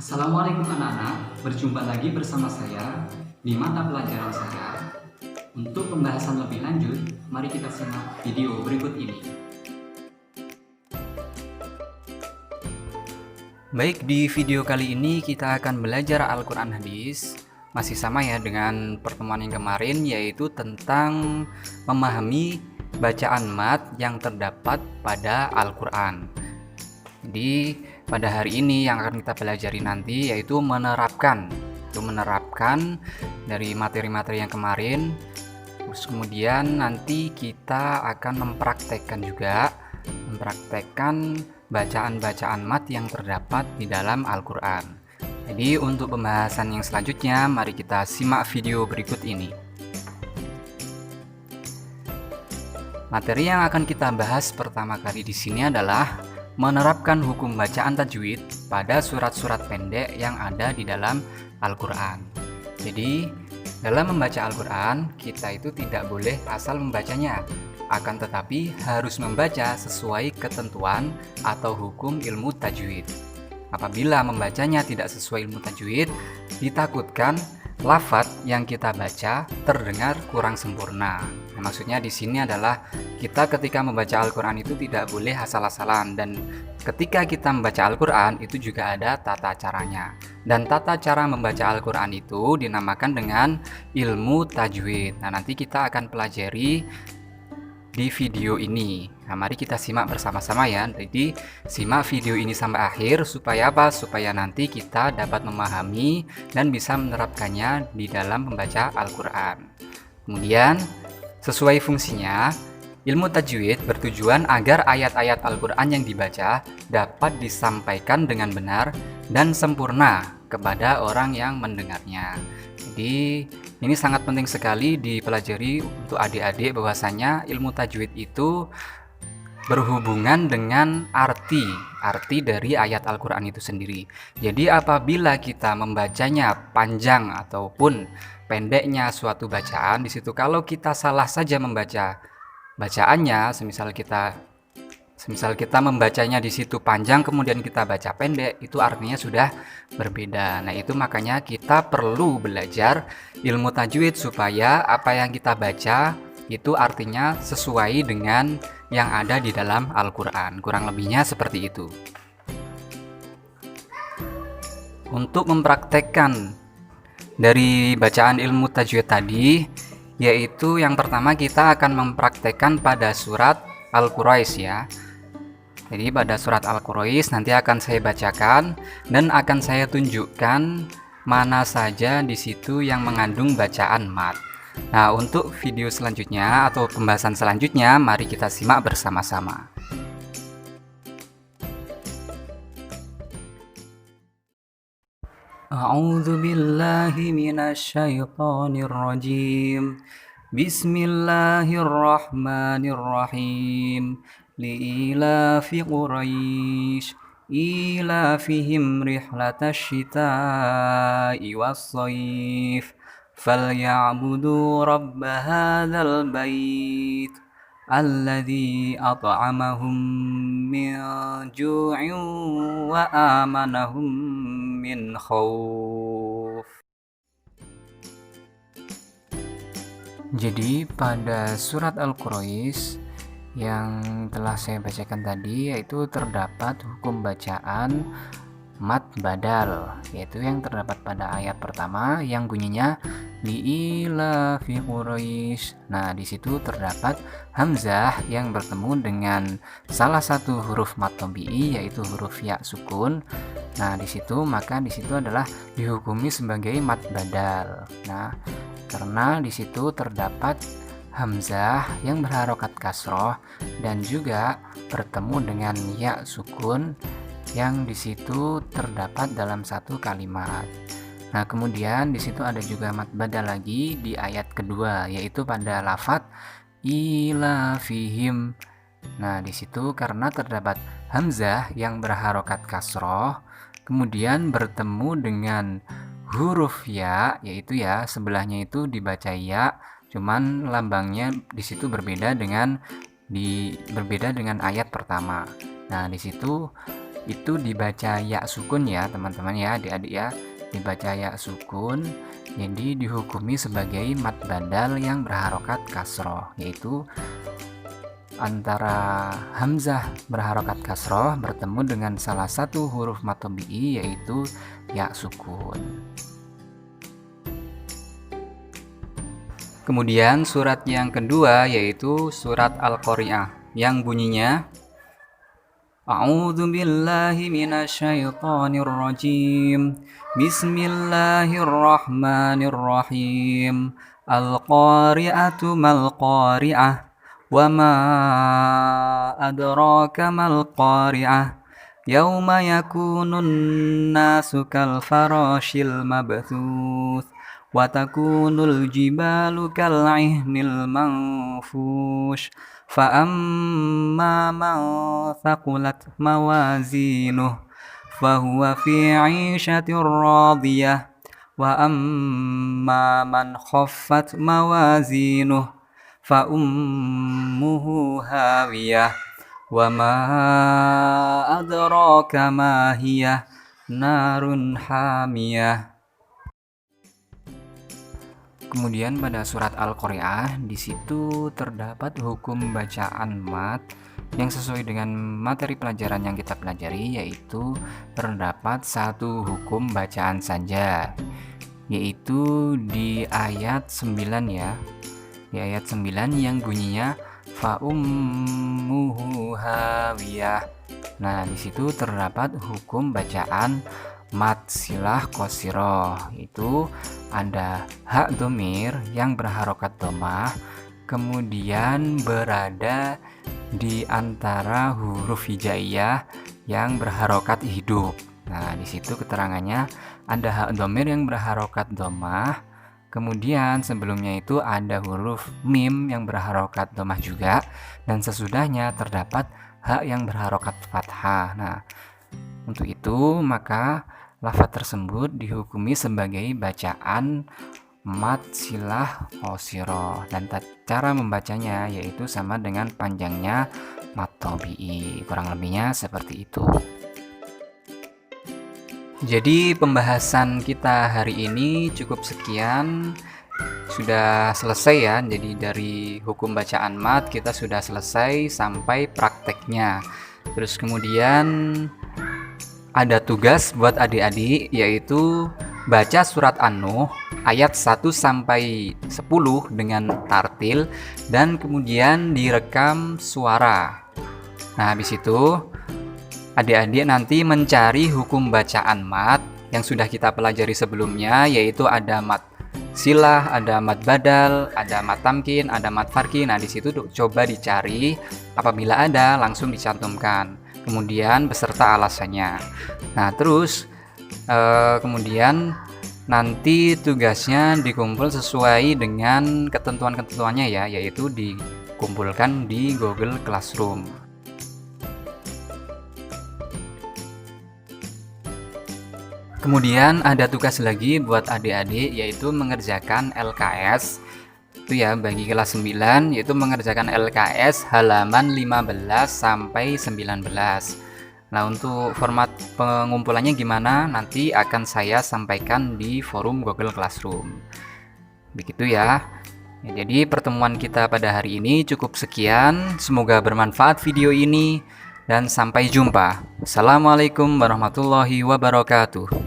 Assalamualaikum anak-anak, berjumpa lagi bersama saya di mata pelajaran saya. Untuk pembahasan lebih lanjut, mari kita simak video berikut ini. Baik, di video kali ini kita akan belajar Al-Quran Hadis. Masih sama ya dengan pertemuan yang kemarin, yaitu tentang memahami bacaan mat yang terdapat pada Al-Quran. Jadi pada hari ini yang akan kita pelajari nanti yaitu menerapkan dari materi-materi yang kemarin. Terus kemudian nanti kita akan mempraktekkan bacaan-bacaan mat yang terdapat di dalam Al-Quran. Jadi untuk pembahasan yang selanjutnya, mari kita simak video berikut ini. Materi yang akan kita bahas pertama kali di sini adalah menerapkan hukum bacaan tajwid pada surat-surat pendek yang ada di dalam Al-Quran. Jadi dalam membaca Al-Quran, kita itu tidak boleh asal membacanya, akan tetapi harus membaca sesuai ketentuan atau hukum ilmu tajwid. Apabila membacanya tidak sesuai ilmu tajwid, ditakutkan lafadz yang kita baca terdengar kurang sempurna. Nah, maksudnya di sini adalah kita ketika membaca Al-Quran itu tidak boleh asal-asalan, dan ketika kita membaca Al-Quran itu juga ada tata caranya. Dan tata cara membaca Al-Quran itu dinamakan dengan ilmu tajwid. Nah, nanti kita akan pelajari di video ini. Nah, mari kita simak bersama-sama ya. Jadi simak video ini sampai akhir supaya apa? Supaya nanti kita dapat memahami dan bisa menerapkannya di dalam membaca Al-Quran. Kemudian sesuai fungsinya, ilmu tajwid bertujuan agar ayat-ayat Al-Quran yang dibaca dapat disampaikan dengan benar dan sempurna kepada orang yang mendengarnya. Jadi ini sangat penting sekali dipelajari untuk adik-adik, bahwasanya ilmu tajwid itu berhubungan dengan arti dari ayat Al-Quran itu sendiri. Jadi apabila kita membacanya panjang ataupun pendeknya suatu bacaan, di situ kalau kita salah saja membaca bacaannya, semisal kita membacanya di situ panjang kemudian kita baca pendek, itu artinya sudah berbeda. Nah, itu makanya kita perlu belajar ilmu tajwid supaya apa yang kita baca itu artinya sesuai dengan yang ada di dalam Al-Quran. Kurang lebihnya seperti itu. Untuk mempraktekkan dari bacaan ilmu tajwid tadi, yaitu yang pertama kita akan mempraktekkan pada surat Al-Quraisy ya. Jadi pada surat Al-Quraisy nanti akan saya bacakan dan akan saya tunjukkan mana saja di situ yang mengandung bacaan mat. Nah, untuk video selanjutnya atau pembahasan selanjutnya, mari kita simak bersama-sama. A'udzu billahi minasyaitonir rajim. Bismillahirrahmanirrahim. Li'ilafi Quraisy ilafihim rihlatash shita'i was-shayf falyabudu rabb hadzal bait alladzi at'amahum min ju'in wa amanahum min khauf. Jadi pada surat Al-Quraisy yang telah saya bacakan tadi, yaitu terdapat hukum bacaan mat badal, yaitu yang terdapat pada ayat pertama yang bunyinya li'ilafi Quraisy. Nah, di situ terdapat hamzah yang bertemu dengan salah satu huruf mat tabi'i, yaitu huruf ya sukun. Nah, di situ adalah dihukumi sebagai mat badal. Nah, karena di situ terdapat hamzah yang berharokat kasroh dan juga bertemu dengan ya sukun yang di situ terdapat dalam satu kalimat. Nah, kemudian di situ ada juga mat badal lagi di ayat kedua, yaitu pada lafadz ilafihim. Nah, di situ karena terdapat hamzah yang berharokat kasroh kemudian bertemu dengan huruf ya, yaitu ya sebelahnya itu dibaca ya, cuman lambangnya di situ berbeda dengan ayat pertama. Nah, di situ itu dibaca ya sukun ya teman-teman ya, adik-adik ya, dibaca ya sukun. Jadi dihukumi sebagai mad badal yang berharokat kasroh, yaitu antara hamzah berharokat kasroh bertemu dengan salah satu huruf mad tabi'i yaitu ya sukun. Kemudian surat yang kedua yaitu surat Al-Qari'ah yang bunyinya A'udzu billahi minasyaitonir rajim. Bismillahirrahmanirrahim. Al-qari'atu mal qari'ah. Wa ma adraka mal qari'ah. Yauma yakunun nasu kal farashil mabthuth. Wa takunul jibalu kal 'ihnil manfush. فأما من ثقلت موازينه فهو في عيشة راضية وأما من خفت موازينه فأمه هاوية وما أدراك ما هي نار حامية. Kemudian pada surat Al-Qari'ah di situ terdapat hukum bacaan mat yang sesuai dengan materi pelajaran yang kita pelajari, yaitu terdapat satu hukum bacaan saja, yaitu di ayat 9 ya. Di ayat 9 yang bunyinya fa ummuhu hawiyah. Nah, di situ terdapat hukum bacaan mad silah qasiroh, itu ada hak domir yang berharokat domah kemudian berada di antara huruf hijaiyah yang berharokat hidup. Nah, di situ keterangannya ada hak domir yang berharokat domah, kemudian sebelumnya itu ada huruf mim yang berharokat domah juga, dan sesudahnya terdapat hak yang berharokat fathah. Nah, untuk itu maka lafaz tersebut dihukumi sebagai bacaan mad silah qasiroh, dan cara membacanya yaitu sama dengan panjangnya mad tabi'i, kurang lebihnya seperti itu. Jadi pembahasan kita hari ini cukup sekian, sudah selesai ya. Jadi dari hukum bacaan mad kita sudah selesai sampai prakteknya. Terus kemudian ada tugas buat adik-adik, yaitu baca surat An-Nuh ayat 1 sampai 10 dengan tartil dan kemudian direkam suara. Nah, habis itu adik-adik nanti mencari hukum bacaan mad yang sudah kita pelajari sebelumnya, yaitu ada mad silah, ada mad badal, ada mad tamkin, ada mad farki. Nah, di situ coba dicari, apabila ada langsung dicantumkan, kemudian beserta alasannya. Nah, terus kemudian nanti tugasnya dikumpul sesuai dengan ketentuan-ketentuannya ya, yaitu dikumpulkan di Google Classroom. Kemudian ada tugas lagi buat adik-adik, yaitu mengerjakan LKS. Itu ya bagi kelas 9, yaitu mengerjakan LKS halaman 15 sampai 19. Nah, untuk format pengumpulannya gimana nanti akan saya sampaikan di forum Google Classroom. Begitu ya. Jadi pertemuan kita pada hari ini cukup sekian. Semoga bermanfaat video ini dan sampai jumpa. Assalamualaikum warahmatullahi wabarakatuh.